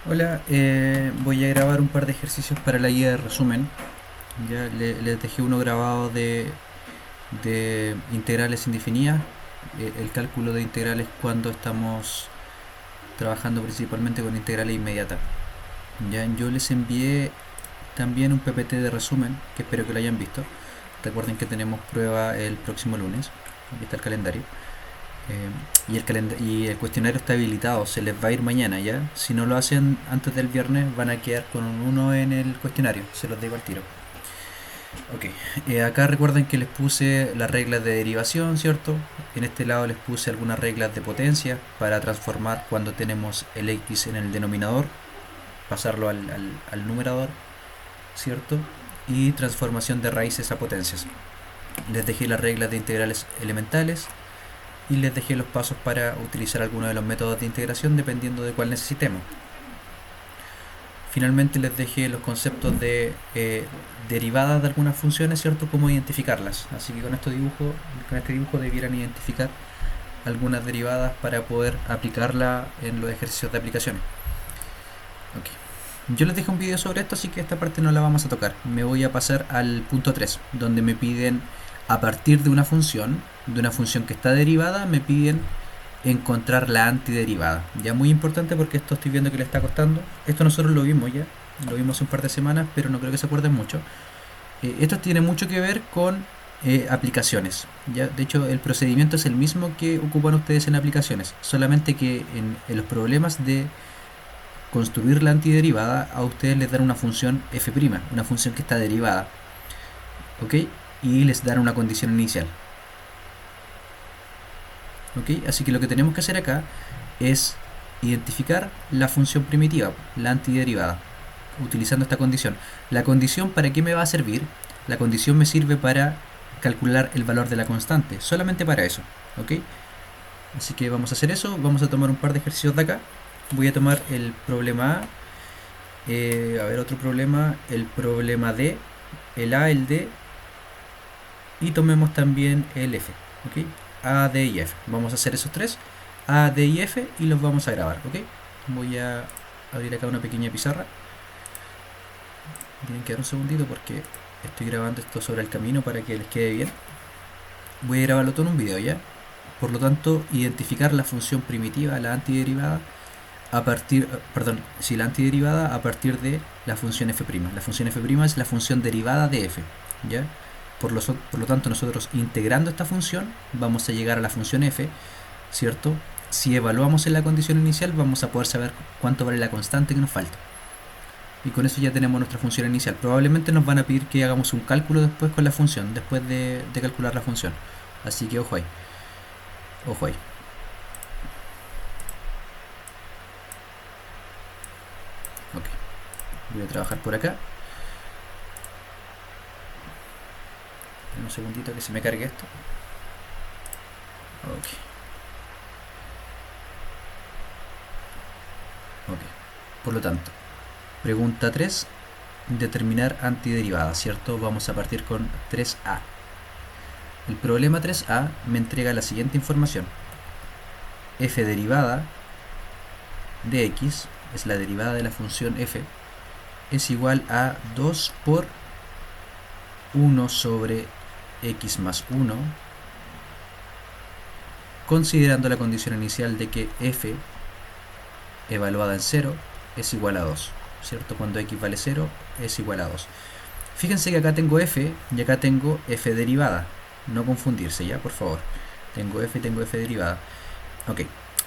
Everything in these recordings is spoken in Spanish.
Hola, voy a grabar un par de ejercicios para la guía de resumen. Ya les dejé uno grabado de integrales indefinidas, el cálculo de integrales cuando estamos trabajando principalmente con integrales inmediatas. Ya, yo les envié también un PPT de resumen, que espero que lo hayan visto. Recuerden que tenemos prueba el próximo lunes, aquí está el calendario. Y el cuestionario está habilitado, se les va a ir mañana ya. Si no lo hacen antes del viernes, van a quedar con un 1 en el cuestionario, se los digo al tiro. Ok, acá recuerden que les puse las reglas de derivación, ¿cierto? En este lado les puse algunas reglas de potencia para transformar cuando tenemos el x en el denominador, pasarlo al numerador, ¿cierto? Y transformación de raíces a potencias. Les dejé las reglas de integrales elementales y les dejé los pasos para utilizar alguno de los métodos de integración dependiendo de cuál necesitemos. Finalmente les dejé los conceptos de derivadas de algunas funciones, ¿cierto? Cómo identificarlas. Así que con este dibujo debieran identificar algunas derivadas para poder aplicarla en los ejercicios de aplicaciones. Okay. Yo les dejé un video sobre esto, así que esta parte no la vamos a tocar. Me voy a pasar al punto 3, donde me piden, a partir de una función que está derivada, me piden encontrar la antiderivada. Ya muy importante porque esto estoy viendo que le está costando. Esto nosotros lo vimos ya, lo vimos hace un par de semanas, pero no creo que se acuerden mucho. Esto tiene mucho que ver con aplicaciones. ¿Ya? De hecho, el procedimiento es el mismo que ocupan ustedes en aplicaciones, solamente que en los problemas de construir la antiderivada, a ustedes les dan una función f', una función que está derivada, ¿ok? Y les dan una condición inicial, ¿ok? Así que lo que tenemos que hacer acá es identificar la función primitiva, la antiderivada, utilizando esta condición. ¿La condición para qué me va a servir? La condición me sirve para calcular el valor de la constante, solamente para eso, ¿ok? Así que vamos a hacer eso, vamos a tomar un par de ejercicios de acá. Voy a tomar el problema A, a ver, otro problema, el problema D, el A, el D, y tomemos también el F, ¿ok? A, D y F. Vamos a hacer esos tres, A, D y F, y los vamos a grabar, ¿ok? Voy a abrir acá una pequeña pizarra. Tienen que dar un segundito porque estoy grabando esto sobre el camino para que les quede bien. Voy a grabarlo todo en un video ya. Por lo tanto, identificar la función primitiva, la antiderivada, a partir, perdón, si la antiderivada a partir de la función f'. La función f' es la función derivada de f, ¿ya? Por lo tanto, nosotros integrando esta función vamos a llegar a la función f, ¿cierto? Si evaluamos en la condición inicial vamos a poder saber cuánto vale la constante que nos falta. Y con eso ya tenemos nuestra función inicial. Probablemente nos van a pedir que hagamos un cálculo después con la función, después de calcular la función. Así que ojo ahí. Ojo ahí. Ok. Voy a trabajar por acá. Un segundito que se me cargue esto. Ok. Ok. Por lo tanto, pregunta 3, determinar antiderivada, ¿cierto? Vamos a partir con 3a. El problema 3a me entrega la siguiente información. F derivada de x, es la derivada de la función f, es igual a 2 por 1 sobre x más 1, considerando la condición inicial de que f evaluada en 0 es igual a 2, ¿cierto? Cuando x vale 0 es igual a 2. Fíjense que acá tengo f y acá tengo f derivada. No confundirse ya, por favor. Tengo f y tengo f derivada. Ok.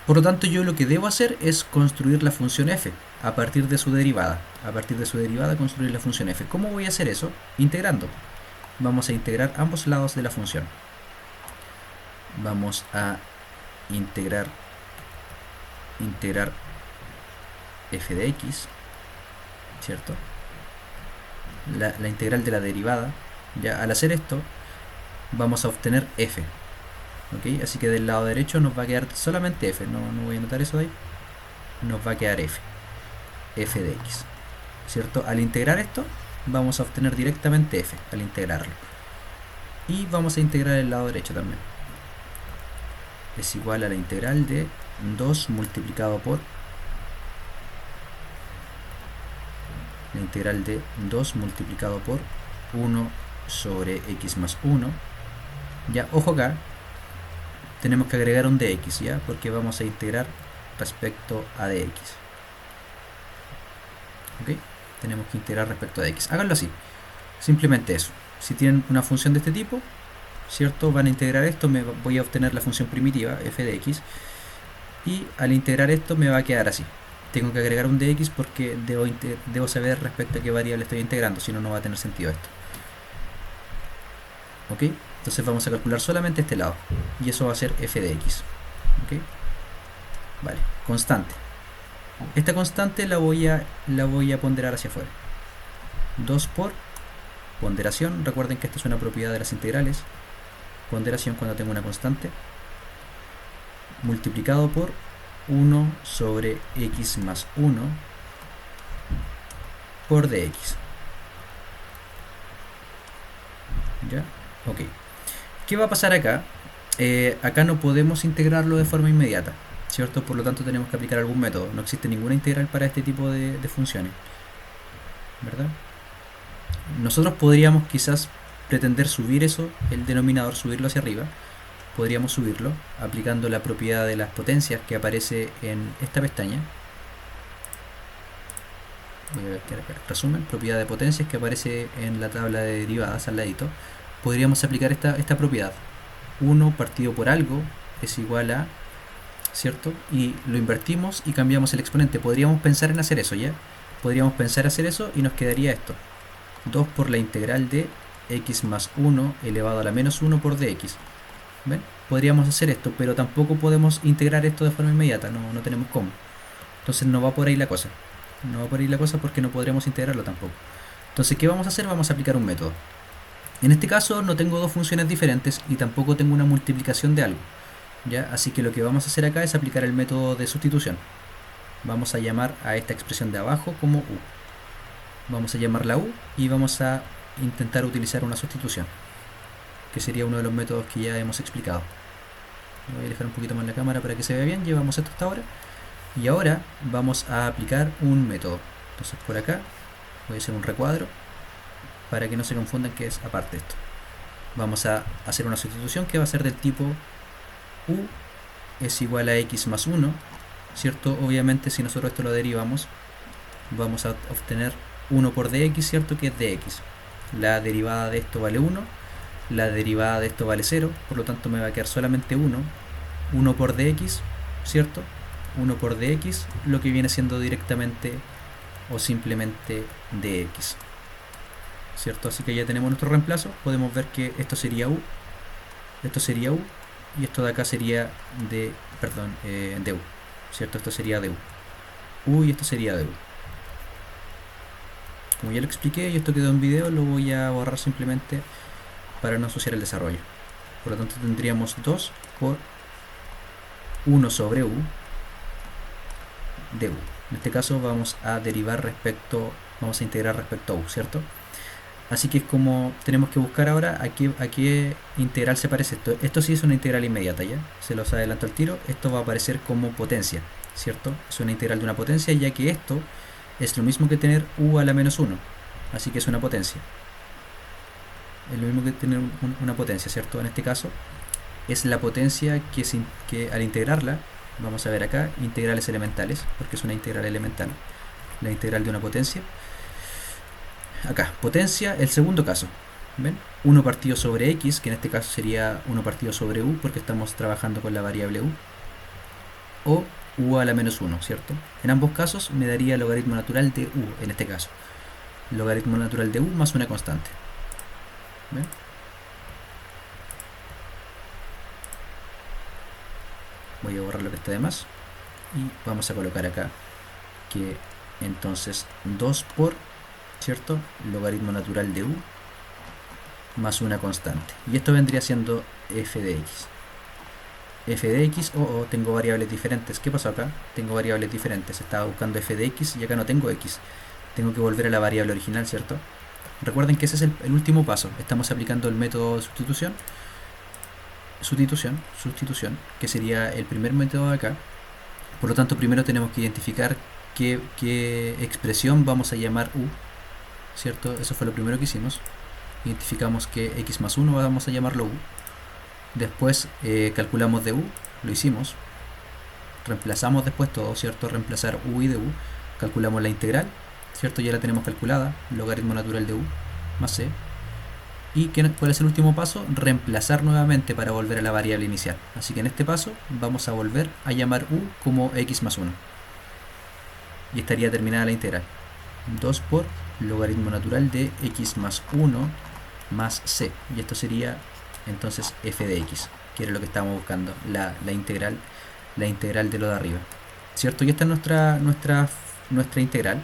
Por lo tanto, yo lo que debo hacer es construir la función f a partir de su derivada. A partir de su derivada construir la función f. ¿Cómo voy a hacer eso? Integrando. Vamos a integrar ambos lados de la función. Vamos a integrar f de x, ¿cierto? La integral de la derivada. Ya al hacer esto vamos a obtener f, ¿ok? Así que del lado derecho nos va a quedar solamente f, no voy a anotar eso de ahí, nos va a quedar f de x, ¿cierto? Al integrar esto vamos a obtener directamente f, al integrarlo, y vamos a integrar el lado derecho también. Es igual a la integral de 2 multiplicado por integral de 2 multiplicado por 1 sobre x más 1. Ya, ojo acá, tenemos que agregar un dx, ¿ya? Porque vamos a integrar respecto a dx. ¿Ok? Tenemos que integrar respecto a dx. Háganlo así, simplemente eso. Si tienen una función de este tipo, ¿cierto? Van a integrar esto, voy a obtener la función primitiva f de x, y al integrar esto me va a quedar así. Tengo que agregar un dx porque debo saber respecto a qué variable estoy integrando, si no, no va a tener sentido esto. ¿Ok? Entonces vamos a calcular solamente este lado, y eso va a ser f de x. ¿Ok? Vale, constante. Esta constante la voy a ponderar hacia afuera. 2 por ponderación. Recuerden que esta es una propiedad de las integrales. Ponderación cuando tengo una constante, multiplicado por 1 sobre x más 1 por dx. ¿Ya? Ok. ¿Qué va a pasar acá? Acá no podemos integrarlo de forma inmediata, ¿cierto? Por lo tanto tenemos que aplicar algún método. No existe ninguna integral para este tipo de funciones, ¿verdad? Nosotros podríamos quizás pretender subir eso, el denominador, subirlo hacia arriba. Podríamos subirlo aplicando la propiedad de las potencias que aparece en esta pestaña. Voy a ver que acá, resumen, propiedad de potencias que aparece en la tabla de derivadas al ladito. Podríamos aplicar esta propiedad. 1 partido por algo es igual a, ¿cierto? Y lo invertimos y cambiamos el exponente. Podríamos pensar en hacer eso, ¿ya? Podríamos pensar en hacer eso y nos quedaría esto. 2 por la integral de x más 1 elevado a la menos 1 por dx. ¿Ven? Podríamos hacer esto, pero tampoco podemos integrar esto de forma inmediata, no tenemos cómo. Entonces no va por ahí la cosa. No va por ahí la cosa porque no podremos integrarlo tampoco. Entonces, ¿qué vamos a hacer? Vamos a aplicar un método. En este caso no tengo dos funciones diferentes y tampoco tengo una multiplicación de algo, ¿ya? Así que lo que vamos a hacer acá es aplicar el método de sustitución. Vamos a llamar a esta expresión de abajo como u. Vamos a llamarla u y vamos a intentar utilizar una sustitución, que sería uno de los métodos que ya hemos explicado. Voy a alejar un poquito más la cámara para que se vea bien. Llevamos esto hasta ahora. Y ahora vamos a aplicar un método. Entonces por acá voy a hacer un recuadro para que no se confundan que es aparte esto. Vamos a hacer una sustitución que va a ser del tipo u es igual a x más 1, ¿cierto? Obviamente si nosotros esto lo derivamos, vamos a obtener 1 por dx, ¿cierto? Que es dx. La derivada de esto vale 1, la derivada de esto vale 0, por lo tanto me va a quedar solamente 1 por dx, ¿cierto? 1 por dx, lo que viene siendo directamente o simplemente dx, ¿cierto? Así que ya tenemos nuestro reemplazo. Podemos ver que esto sería u, y esto de acá sería de u, ¿cierto? Esto sería de u y esto sería de u. Como ya lo expliqué y esto quedó en video, lo voy a borrar simplemente para no asociar el desarrollo. Por lo tanto tendríamos 2 por 1 sobre u de u. En este caso vamos a integrar respecto a u, ¿cierto? Así que es como tenemos que buscar ahora a qué integral se parece esto. Esto sí es una integral inmediata, ya se los adelanto al tiro. Esto va a aparecer como potencia, ¿cierto? Es una integral de una potencia, ya que esto es lo mismo que tener u a la menos 1, así que es una potencia. Es lo mismo que tener una potencia, ¿cierto? En este caso es la potencia que al integrarla, vamos a ver acá, integrales elementales, porque es una integral elemental, la integral de una potencia. Acá, potencia, el segundo caso, ¿ven? 1 partido sobre x, que en este caso sería 1 partido sobre u, porque estamos trabajando con la variable u, o u a la menos 1, ¿cierto? En ambos casos me daría logaritmo natural de u, en este caso. Logaritmo natural de u más una constante. ¿Ven? Voy a borrar lo que está de más y vamos a colocar acá que entonces 2 por, ¿cierto? Logaritmo natural de u más una constante. Y esto vendría siendo f de x. F de x, tengo variables diferentes. ¿Qué pasó acá? Tengo variables diferentes. Estaba buscando f de x y acá no tengo x. Tengo que volver a la variable original, ¿cierto? Recuerden que ese es el último paso. Estamos aplicando el método de sustitución, que sería el primer método de acá. Por lo tanto, primero tenemos que identificar qué expresión vamos a llamar u, ¿cierto? Eso fue lo primero que hicimos. Identificamos que x más 1 vamos a llamarlo u. Después calculamos de u, lo hicimos. Reemplazamos después todo, ¿cierto? Reemplazar u y de u. Calculamos la integral, ¿cierto? Ya la tenemos calculada, logaritmo natural de u más c. ¿Y cuál es el último paso? Reemplazar nuevamente para volver a la variable inicial. Así que en este paso vamos a volver a llamar u como x más 1. Y estaría terminada la integral. 2 por logaritmo natural de x más 1 más c. Y esto sería entonces f de x, que era lo que estábamos buscando, la integral de lo de arriba. ¿Cierto? Y esta es nuestra integral.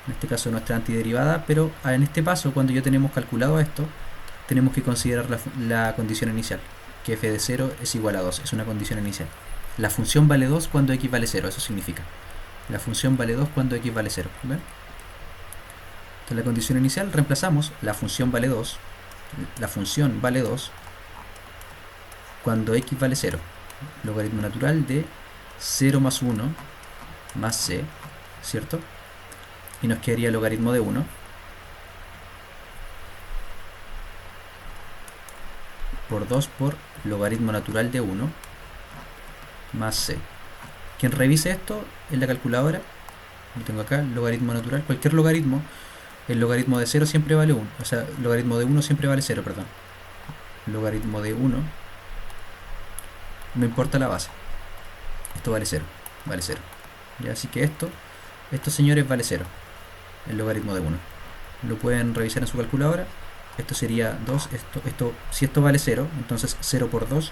En este caso nuestra antiderivada, pero en este paso, cuando ya tenemos calculado esto, tenemos que considerar la condición inicial, que f de 0 es igual a 2, es una condición inicial. La función vale 2 cuando x vale 0, eso significa. La función vale 2 cuando x vale 0. ¿Ven? Entonces la condición inicial reemplazamos, la función vale 2 cuando x vale 0. Logaritmo natural de 0 más 1 más c, ¿cierto? Y nos quedaría logaritmo de 1 por 2 por logaritmo natural de 1 más c. Quien revise esto en la calculadora, lo tengo acá, logaritmo natural, cualquier logaritmo, el logaritmo de 0 siempre vale 1, o sea, logaritmo de 1 siempre vale 0, perdón. Logaritmo de 1, no importa la base, esto vale 0, ¿ya? Así que estos señores vale 0, el logaritmo de 1. Lo pueden revisar en su calculadora. Esto sería 2, si esto vale 0, entonces 0 por 2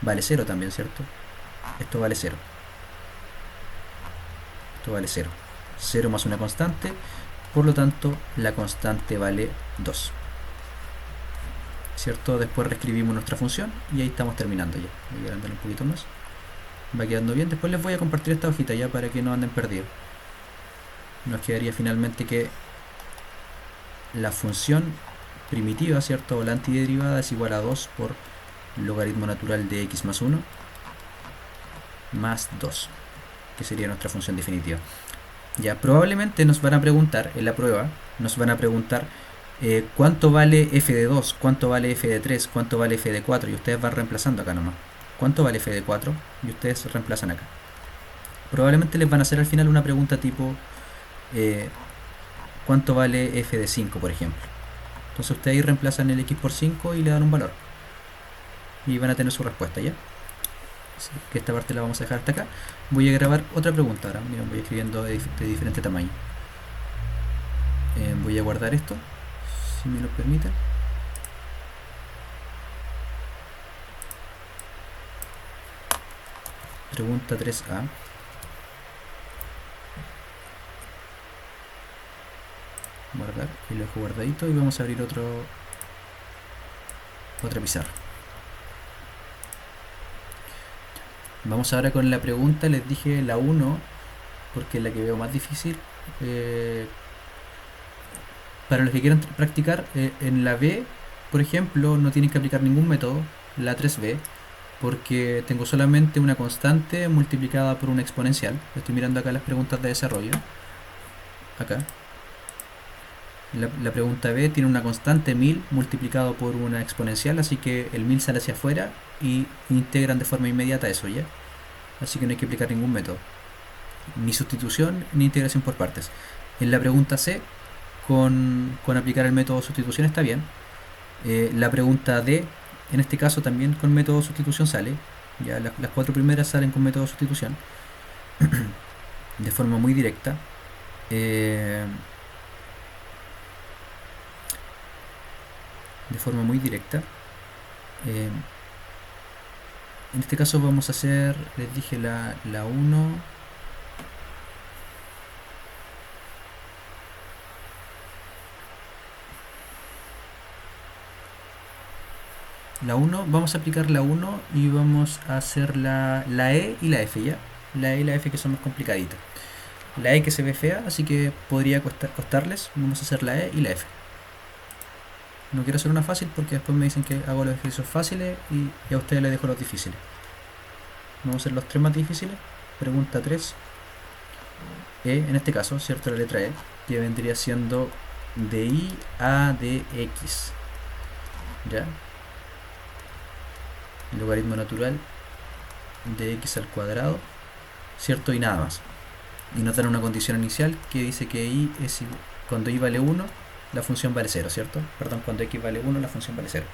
vale 0 también, ¿cierto? Esto vale 0. Esto vale 0. 0 más una constante, por lo tanto la constante vale 2. ¿Cierto? Después reescribimos nuestra función y ahí estamos terminando ya. Voy a agrandar un poquito más. Va quedando bien. Después les voy a compartir esta hojita ya para que no anden perdidos. Nos quedaría finalmente que la función primitiva, ¿cierto? O la antiderivada es igual a 2 por logaritmo natural de x más 1 más 2, que sería nuestra función definitiva. Ya, probablemente nos van a preguntar en la prueba, cuánto vale f de 2, cuánto vale f de 3, cuánto vale f de 4, y ustedes van reemplazando acá nomás. ¿Cuánto vale f de 4? Y ustedes reemplazan acá. Probablemente les van a hacer al final una pregunta tipo ¿cuánto vale f de 5, por ejemplo? Entonces ustedes ahí reemplazan el x por 5 y le dan un valor. Y van a tener su respuesta, ¿ya? Así que esta parte la vamos a dejar hasta acá. Voy a grabar otra pregunta ahora. Miren, voy escribiendo de diferente tamaño. Voy a guardar esto, si me lo permiten. Pregunta 3a. Guardar, y lo dejo guardadito y vamos a abrir otra pizarra. Vamos ahora con la pregunta, les dije la 1 porque es la que veo más difícil. Para los que quieran practicar, en la B, por ejemplo, no tienen que aplicar ningún método, la 3b, porque tengo solamente una constante multiplicada por una exponencial. Estoy mirando acá las preguntas de desarrollo. Acá. La pregunta B tiene una constante 1000 multiplicado por una exponencial, así que el 1000 sale hacia afuera y integran de forma inmediata eso, ¿ya? Así que no hay que aplicar ningún método, ni sustitución ni integración por partes. En la pregunta C, con aplicar el método de sustitución está bien. La pregunta D, en este caso también con método de sustitución sale, ya las 4 primeras salen con método de sustitución de forma muy directa. En este caso vamos a hacer, les dije la 1. La 1, vamos a aplicar la 1 y vamos a hacer la E y la F, ¿ya? La E y la F que son más complicaditas. La E que se ve fea, así que podría costarles. Vamos a hacer la E y la F. No quiero hacer una fácil porque después me dicen que hago los ejercicios fáciles y a ustedes les dejo los difíciles. Vamos a hacer los 3 más difíciles. Pregunta 3. En este caso, ¿cierto? La letra E, que vendría siendo de y a de x, ¿ya? Logaritmo natural de x al cuadrado, ¿cierto? Y nada más. Y nos dan una condición inicial que dice que y es igual, cuando y vale 1, la función vale 0, ¿cierto? Perdón, cuando x vale 1, la función vale 0.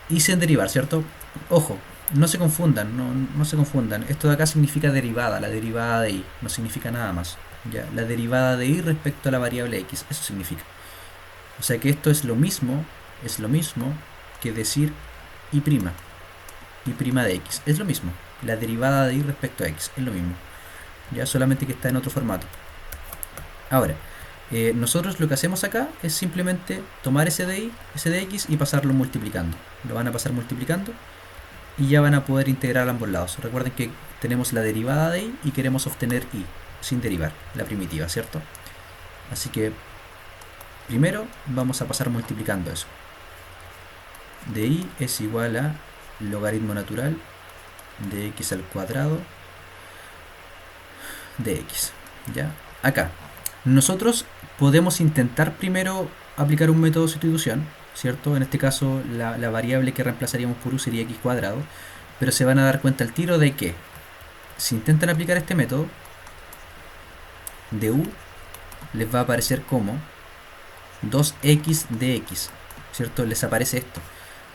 Y sin derivar, ¿cierto? Ojo, no se confundan, no se confundan. Esto de acá significa derivada, la derivada de y, no significa nada más. ¿Ya? La derivada de y respecto a la variable x, eso significa. O sea que esto es lo mismo que decir y prima de x, es lo mismo. La derivada de y respecto a x, es lo mismo. Ya, solamente que está en otro formato. Ahora, nosotros lo que hacemos acá es simplemente tomar ese de x y pasarlo multiplicando. Lo van a pasar multiplicando y ya van a poder integrar a ambos lados. Recuerden que tenemos la derivada de y queremos obtener y sin derivar, la primitiva, ¿cierto? Así que primero vamos a pasar multiplicando eso. De y es igual a logaritmo natural de x al cuadrado de x. ¿Ya? Acá nosotros podemos intentar primero aplicar un método de sustitución, ¿cierto? En este caso la variable que reemplazaríamos por u sería x cuadrado, pero se van a dar cuenta al tiro de que si intentan aplicar este método, de u les va a aparecer como 2x de x, ¿cierto? Les aparece esto.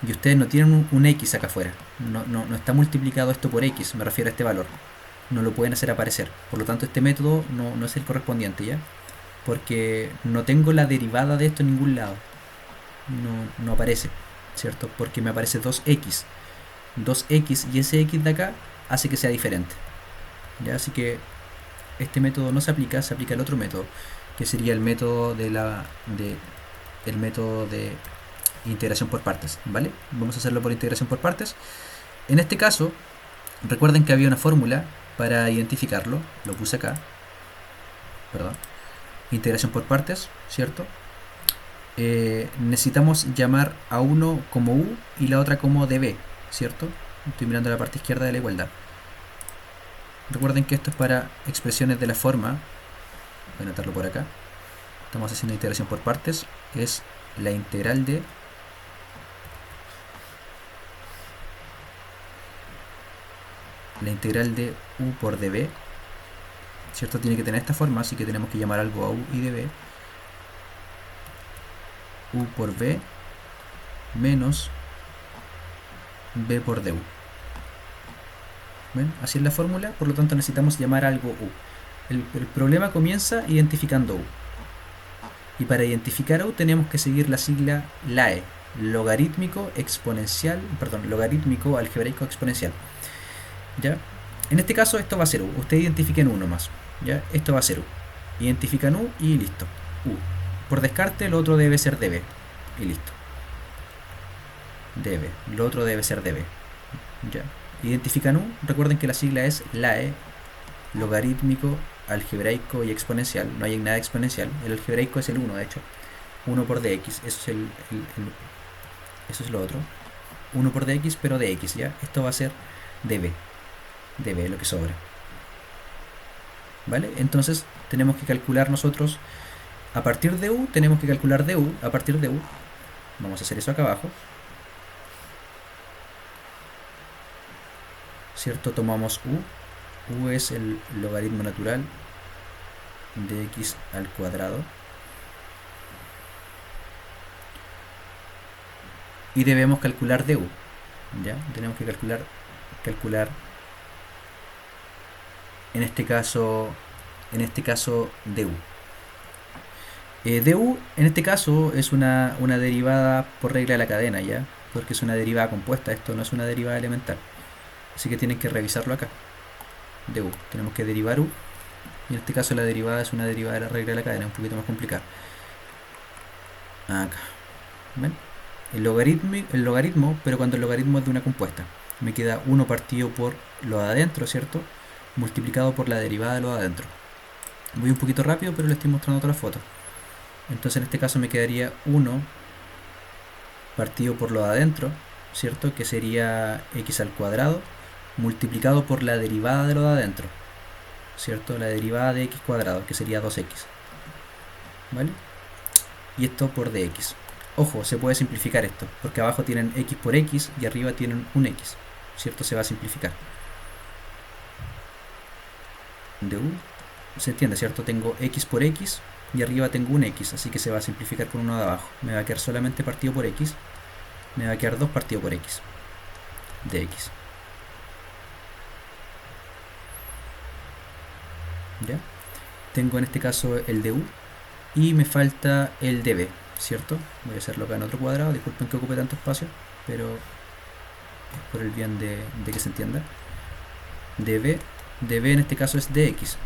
Y ustedes no tienen un x acá afuera. No está multiplicado esto por x, me refiero a este valor. No lo pueden hacer aparecer. Por lo tanto, este método no es el correspondiente, ¿ya? Porque no tengo la derivada de esto en ningún lado. No aparece, ¿cierto? Porque me aparece 2x. 2x y ese x de acá hace que sea diferente. ¿Ya? Así que este método no se aplica el otro método, que sería el método de integración por partes, ¿vale? Vamos a hacerlo por integración por partes. En este caso, recuerden que había una fórmula para identificarlo, lo puse acá, perdón, integración por partes, ¿cierto? Necesitamos llamar a uno como u y la otra como db, ¿cierto? Estoy mirando la parte izquierda de la igualdad. Recuerden que esto es para expresiones de la forma, voy a anotarlo por acá, estamos haciendo integración por partes, es la integral de u por db, ¿cierto? Tiene que tener esta forma, así que tenemos que llamar algo a u y db, u por v menos b por du. ¿Ven? Así es la fórmula, por lo tanto necesitamos llamar algo u. El problema comienza identificando u. Y para identificar u tenemos que seguir la sigla LAE, logarítmico algebraico exponencial. ¿Ya? En este caso esto va a ser u. Ustedes identifiquen u nomás. ¿Ya? Esto va a ser u. Identifican u y listo. U. Por descarte lo otro debe ser db. Y listo. Db. Lo otro debe ser db. ¿Ya? Identifican u. Recuerden que la sigla es LAE, logarítmico algebraico y exponencial. No hay nada exponencial. El algebraico es el 1, de hecho. 1 por dx. Eso es lo otro. 1 por dx, pero dx, ¿ya? Esto va a ser db. Db, lo que sobra. ¿Vale? Entonces tenemos que calcular nosotros a partir de u, tenemos que calcular du a partir de u. Vamos a hacer eso acá abajo. ¿Cierto? Tomamos u. U es el logaritmo natural de x al cuadrado. Y debemos calcular du. ¿Ya? Tenemos que calcular en este caso du. Du en este caso es una derivada por regla de la cadena, ¿ya? Porque es una derivada compuesta, esto no es una derivada elemental. Así que tienen que revisarlo acá. Du, tenemos que derivar u. Y en este caso la derivada es una derivada de la regla de la cadena, un poquito más complicada. Acá. ¿Ven? El logaritmo, pero cuando el logaritmo es de una compuesta. Me queda 1 partido por lo de adentro, ¿cierto? Multiplicado por la derivada de lo de adentro. Voy un poquito rápido, pero le estoy mostrando otra foto. Entonces en este caso me quedaría 1 partido por lo de adentro, ¿cierto? Que sería x al cuadrado multiplicado por la derivada de lo de adentro, ¿cierto? La derivada de x cuadrado, que sería 2x. ¿Vale? y esto por dx. Ojo, se puede simplificar esto, porque abajo tienen x por x y arriba tienen un x, ¿cierto? Se va a simplificar. Du, se entiende, ¿cierto? Tengo x por x y arriba tengo un x, así que se va a simplificar con uno de abajo. Me va a quedar solamente partido por x, me va a quedar 2 partido por x, dx. ¿Ya? Tengo en este caso el du y me falta el db, ¿cierto? Voy a hacerlo acá en otro cuadrado, disculpen que ocupe tanto espacio, pero es por el bien de que se entienda. db en este caso es dx,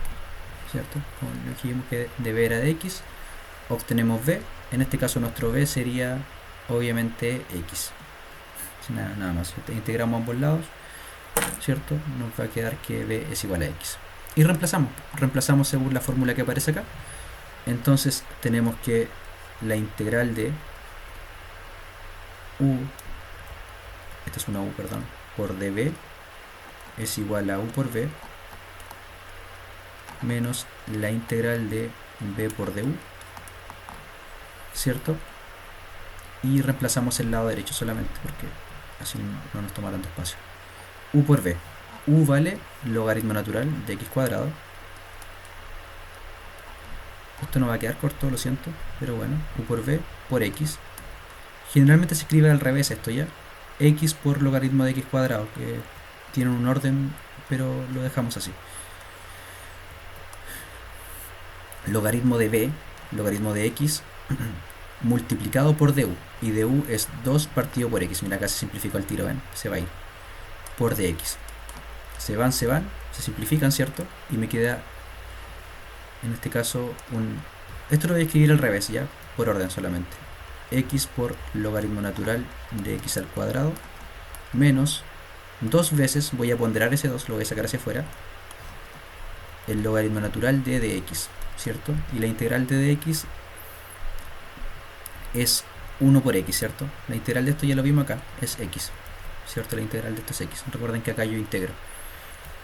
¿cierto? Como dijimos que db era de x, obtenemos b, en este caso nuestro b sería obviamente x. Nada más, integramos ambos lados, ¿cierto? Nos va a quedar que b es igual a x. Y reemplazamos según la fórmula que aparece acá. Entonces tenemos que la integral de u, esta es una u, perdón, por db es igual a u por b menos la integral de b por du, ¿cierto? Y reemplazamos el lado derecho solamente porque así no nos toma tanto espacio. U por b, u vale logaritmo natural de x cuadrado. Esto no va a quedar corto, lo siento, pero bueno, u por b por x. Generalmente se escribe al revés esto ya, x por logaritmo de x cuadrado, que tiene un orden, pero lo dejamos así. Logaritmo de b, logaritmo de x, multiplicado por du, y du es 2 partido por x. Mira, acá se simplificó el tiro, ¿ven? Se va a ir por dx. Se van, se simplifican, ¿cierto? Y me queda, en este caso, esto lo voy a escribir al revés, ¿ya? Por orden solamente. X por logaritmo natural de x al cuadrado menos 2 veces, voy a ponderar ese 2, lo voy a sacar hacia afuera, el logaritmo natural de dx, ¿cierto? Y la integral de dx es 1 por x, ¿cierto? La integral de esto ya lo vimos acá, es x, ¿cierto? La integral de esto es x. Recuerden que acá yo integro.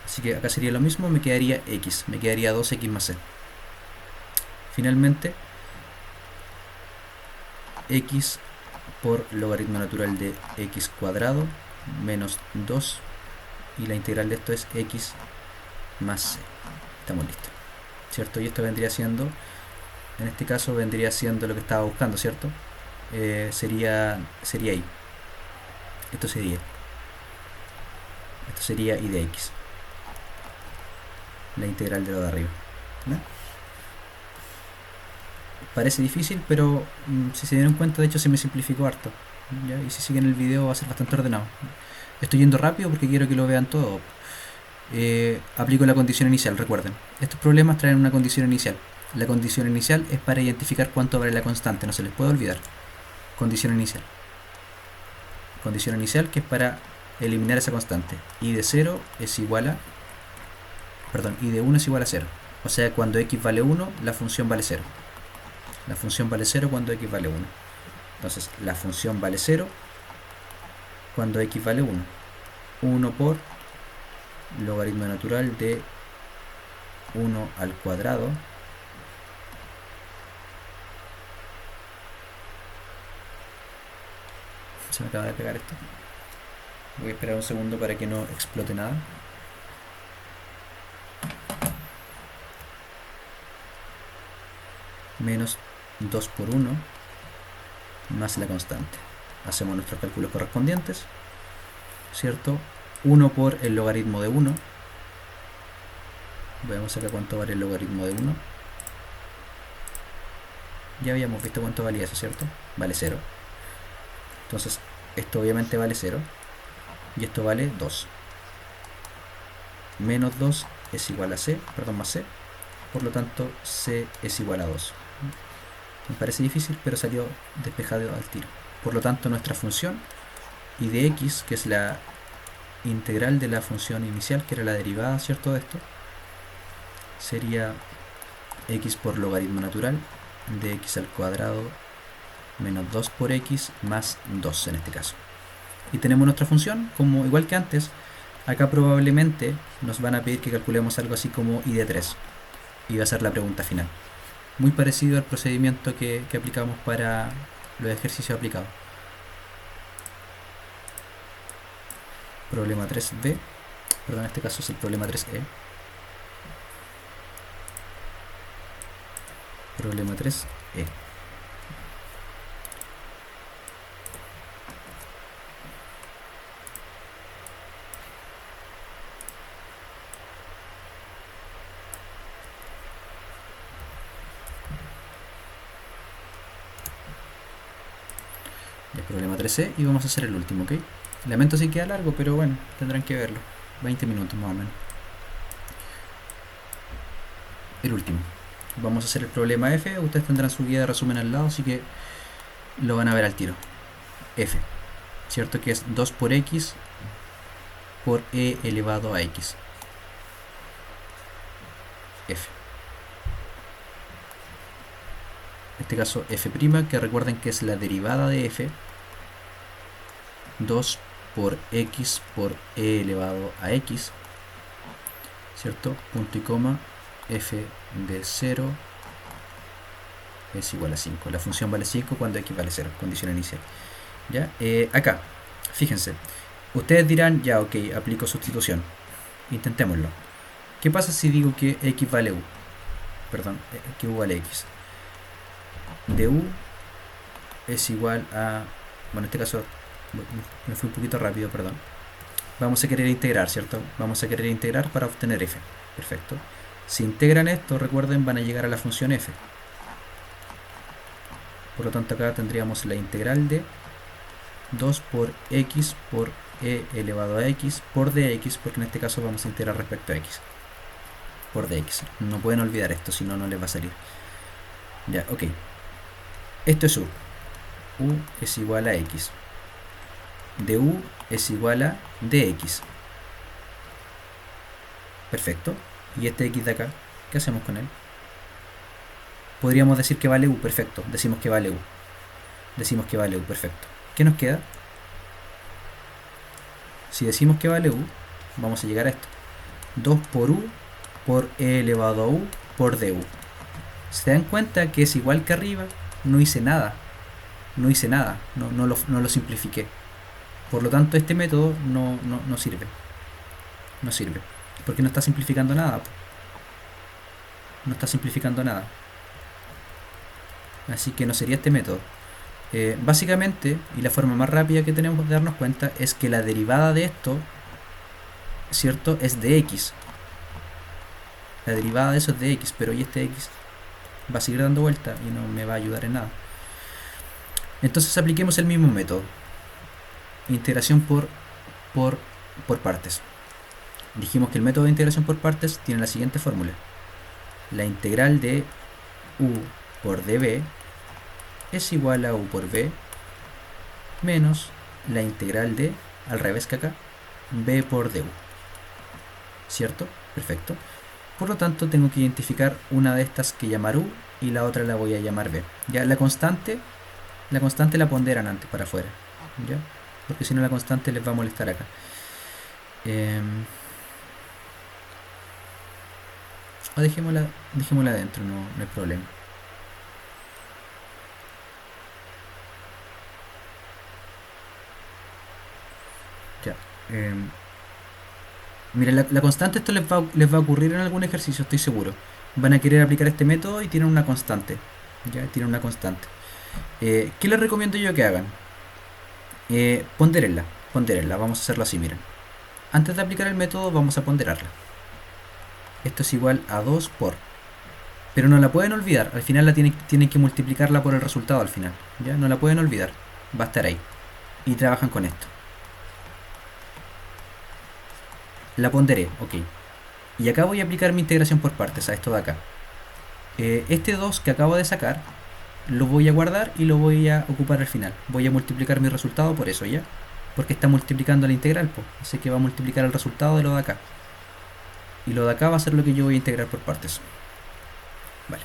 Así que acá sería lo mismo, me quedaría x, me quedaría 2x más c. Finalmente, x por logaritmo natural de x cuadrado menos 2 y la integral de esto es x más c. Estamos listos, ¿cierto? Y esto vendría siendo, en este caso vendría siendo lo que estaba buscando, ¿cierto? Sería y. Esto sería y de x, la integral de lo de arriba, ¿no? Parece difícil, pero si se dieron cuenta, de hecho se me simplificó harto, ¿ya? Y si siguen el video va a ser bastante ordenado. Estoy yendo rápido porque quiero que lo vean todo. Aplico la condición inicial, recuerden. Estos problemas traen una condición inicial. La condición inicial es para identificar cuánto vale la constante, no se les puede olvidar. Condición inicial. Condición inicial que es para eliminar esa constante. Y de 0 es igual a... Perdón, y de 1 es igual a 0. O sea, cuando x vale 1, la función vale 0. La función vale 0 cuando x vale 1. Entonces, la función vale 0 cuando x vale 1. 1 por logaritmo natural de 1 al cuadrado se me acaba de pegar esto. Voy a esperar un segundo para que no explote nada. Menos 2 por 1 más la constante. Hacemos nuestros cálculos correspondientes, ¿cierto? 1 por el logaritmo de 1. Veamos acá cuánto vale el logaritmo de 1. Ya habíamos visto cuánto valía eso, ¿cierto? Vale 0. Entonces, esto obviamente vale 0. Y esto vale 2. Menos 2 es igual a c, perdón, más c. Por lo tanto, c es igual a 2. Me parece difícil, pero salió despejado al tiro. Por lo tanto, nuestra función y de x, que es la integral de la función inicial, que era la derivada, ¿cierto? De esto, sería x por logaritmo natural de x al cuadrado menos 2 por x más 2 en este caso. Y tenemos nuestra función, como igual que antes. Acá probablemente nos van a pedir que calculemos algo así como y de 3. Y va a ser la pregunta final. muy parecido al procedimiento que aplicamos para los ejercicios aplicados. Problema 3b, perdón, en este caso es el problema 3e. Problema 3e. El problema 3e y vamos a hacer el último, ¿ok? Lamento si queda largo, pero bueno, tendrán que verlo. 20 minutos más o menos. El último. Vamos a hacer el problema f. Ustedes tendrán su guía de resumen al lado, así que lo van a ver al tiro. F, ¿cierto? Que es 2 por x por e elevado a x. F. En este caso f', que recuerden que es la derivada de f. 2 por x por e elevado a x, ¿cierto? Punto y coma, f de 0 es igual a 5. La función vale 5 cuando x vale 0, condición inicial. ¿Ya? Acá, fíjense, ustedes dirán, ya, ok, aplico sustitución. Intentémoslo. ¿Qué pasa si digo que x vale u? Perdón, que u vale x. De u es igual a... Bueno, en este caso me fui un poquito rápido, perdón. Vamos a querer integrar, ¿cierto? Vamos a querer integrar para obtener f. Perfecto. Si integran esto, recuerden, van a llegar a la función f. Por lo tanto, acá tendríamos la integral de 2 por x por e elevado a x por dx, porque en este caso vamos a integrar respecto a x. Por dx. No pueden olvidar esto, si no, no les va a salir. Ya, ok. Esto es u. U es igual a x. Du es igual a dx. Perfecto. Y este x de acá, ¿qué hacemos con él? Podríamos decir que vale u, perfecto. Decimos que vale u. Decimos que vale u, perfecto. ¿Qué nos queda? Si decimos que vale u, vamos a llegar a esto. 2 por u por e elevado a u por du. ¿Se dan cuenta que es igual que arriba? No hice nada. No hice nada. No lo simplifiqué. Por lo tanto, este método no sirve. No sirve. Porque no está simplificando nada. No está simplificando nada. Así que no sería este método. Básicamente, y la forma más rápida que tenemos de darnos cuenta es que la derivada de esto, ¿cierto? Es de x. La derivada de eso es de x, pero y este x va a seguir dando vuelta y no me va a ayudar en nada. Entonces apliquemos el mismo método. Integración por partes. Dijimos que el método de integración por partes tiene la siguiente fórmula. La integral de u por db es igual a u por b menos la integral de, al revés que acá, b por du. ¿Cierto? Perfecto. Por lo tanto, tengo que identificar una de estas que llamar u y la otra la voy a llamar b. Ya, la constante la ponderan antes para afuera. ¿Ya? Porque si no la constante les va a molestar acá. Dejémosla adentro, no hay problema. Ya. Miren, la constante, esto les va a ocurrir en algún ejercicio, estoy seguro. Van a querer aplicar este método y tienen una constante. Ya, tienen una constante. ¿Qué les recomiendo yo que hagan? Pondérenla. Vamos a hacerlo así, miren. Antes de aplicar el método vamos a ponderarla. Esto es igual a 2 por. Pero no la pueden olvidar. Al final tienen que multiplicarla por el resultado al final. ¿Ya? No la pueden olvidar. Va a estar ahí. Y trabajan con esto. La ponderé, ok. Y acá voy a aplicar mi integración por partes a esto de acá. Este 2 que acabo de sacar lo voy a guardar y lo voy a ocupar al final. Voy a multiplicar mi resultado por eso, ¿ya? Porque está multiplicando la integral, pues. Así que va a multiplicar el resultado de lo de acá. Y lo de acá va a ser lo que yo voy a integrar por partes. Vale.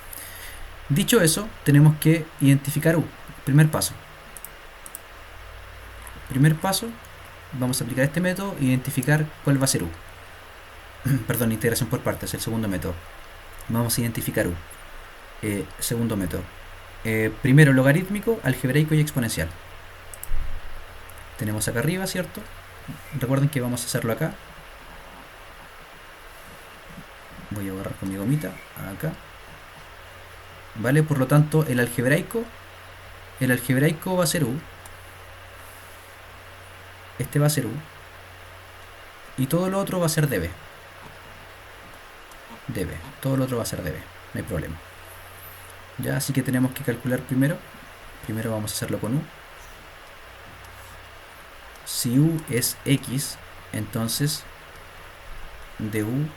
Dicho eso, tenemos que identificar u. Primer paso. Primer paso, vamos a aplicar este método e identificar cuál va a ser u. Perdón, integración por partes, el segundo método. Vamos a identificar u. Segundo método. Primero logarítmico, algebraico y exponencial. Tenemos acá arriba, ¿cierto? Recuerden que vamos a hacerlo acá. Voy a borrar con mi gomita. Acá. ¿Vale? Por lo tanto, el algebraico va a ser U. Este va a ser U. Y todo lo otro va a ser dB. dB. Todo lo otro va a ser dB. No hay problema. Ya, así que tenemos que calcular primero. Primero vamos a hacerlo con U. Si U es X, entonces du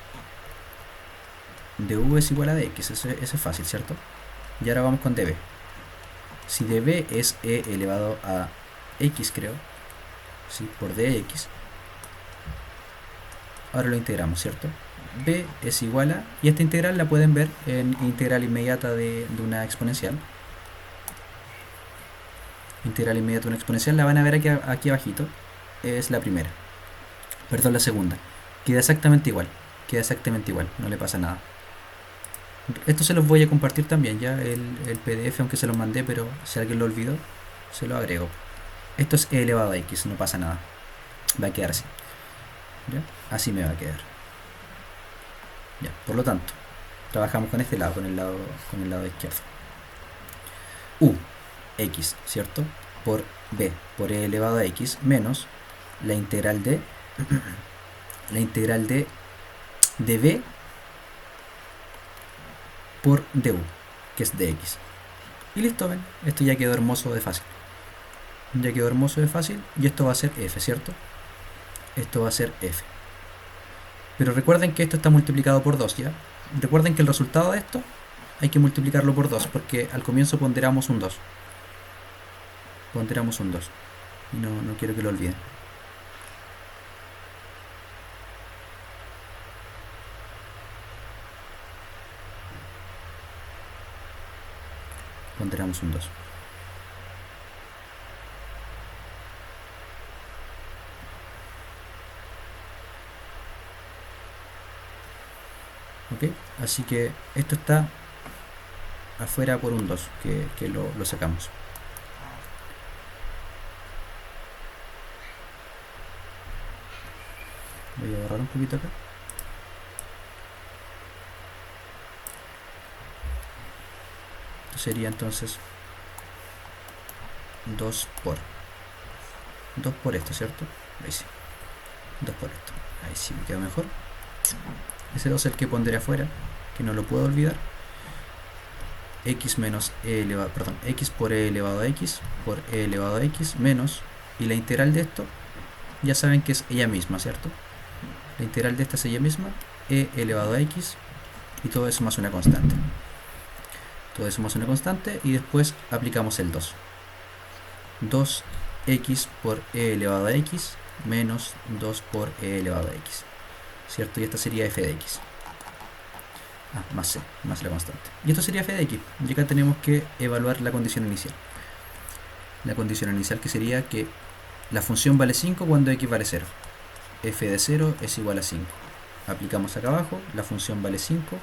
es igual a dx. Eso es fácil, ¿cierto? Y ahora vamos con dB. Si dB es e elevado a x, creo, ¿sí? Por dx. Ahora lo integramos, ¿cierto? B es igual a... Y esta integral la pueden ver en integral inmediata de una exponencial. Integral inmediata de una exponencial la van a ver aquí abajito. Es la primera. Perdón, la segunda. Queda exactamente igual. Queda exactamente igual. No le pasa nada. Esto se los voy a compartir también ya, el PDF, aunque se los mandé, pero si alguien lo olvidó, se lo agrego. Esto es e elevado a x, no pasa nada. Va a quedar así. ¿Ya? Así me va a quedar. Ya, por lo tanto, trabajamos con este lado, con el lado izquierdo. U, x, ¿cierto? Por b, por e elevado a x, menos la integral de b por du, que es dx. Y listo, ven, esto ya quedó hermoso de fácil. Ya quedó hermoso de fácil, y esto va a ser f, ¿cierto? Esto va a ser f. Pero recuerden que esto está multiplicado por 2, ¿ya? Recuerden que el resultado de esto hay que multiplicarlo por 2, porque al comienzo ponderamos un 2. Ponderamos un 2. Y no quiero que lo olviden. Ponderamos un 2. ¿Ok? Así que esto está afuera por un 2, que lo sacamos. Voy a borrar un poquito acá. Esto sería entonces 2 por esto, ¿cierto? Ahí sí. 2 por esto. Ahí sí me queda mejor. Ese 2 es el que pondré afuera, que no lo puedo olvidar. X menos e elevado, perdón, x por e elevado a x por e elevado a x menos, y la integral de esto ya saben que es ella misma, ¿cierto? La integral de esta es ella misma, e elevado a x, y todo eso más una constante. Todo eso más una constante, y después aplicamos el 2. 2x por e elevado a x menos 2 por e elevado a x, ¿cierto? Y esta sería f de x. Más c, más la constante. Y esto sería f de x. Y acá tenemos que evaluar la condición inicial. La condición inicial, que sería que la función vale 5 cuando x vale 0. F de 0 es igual a 5. Aplicamos acá abajo, la función vale 5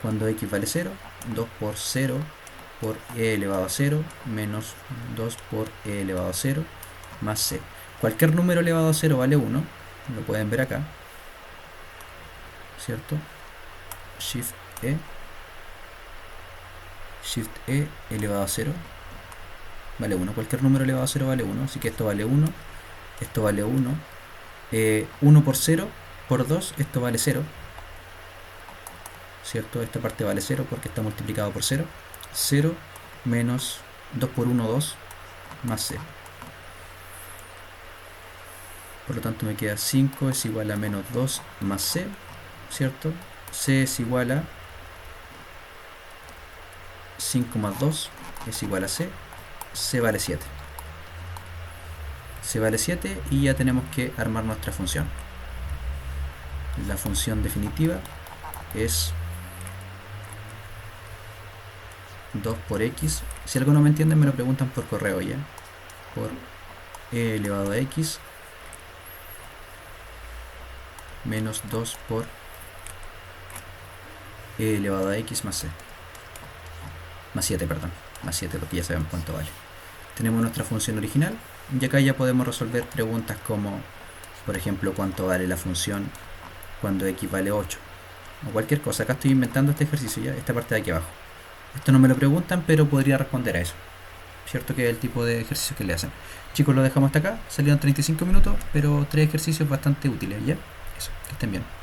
cuando x vale 0. 2 por 0 por e elevado a 0 menos 2 por e elevado a 0 más c. Cualquier número elevado a 0 vale 1. Lo pueden ver acá, ¿cierto? Shift E elevado a 0 vale 1. Cualquier número elevado a 0 vale 1. Así que esto vale 1. Esto vale 1. 1 por 0 por 2, esto vale 0. ¿Cierto? Esta parte vale 0 porque está multiplicado por 0. 0 menos 2 por 1, 2 más c. Por lo tanto me queda 5 es igual a menos 2 más c, ¿cierto? C es igual a 5 más 2 es igual a c. C vale 7. C vale 7 y ya tenemos que armar nuestra función. La función definitiva es 2 por x. Si algo no me entienden me lo preguntan por correo ya. Por e elevado a x menos 2 por e elevado a x más c. más 7, perdón, más 7 porque ya sabemos cuánto vale. Tenemos nuestra función original y acá ya podemos resolver preguntas como, por ejemplo, cuánto vale la función cuando x vale 8 o cualquier cosa. Acá estoy inventando este ejercicio ya, esta parte de aquí abajo. Esto no me lo preguntan, pero podría responder a eso. Cierto que es el tipo de ejercicio que le hacen. Chicos, lo dejamos hasta acá. Salieron 35 minutos, pero 3 ejercicios bastante útiles, ¿ya? Eso, que estén bien.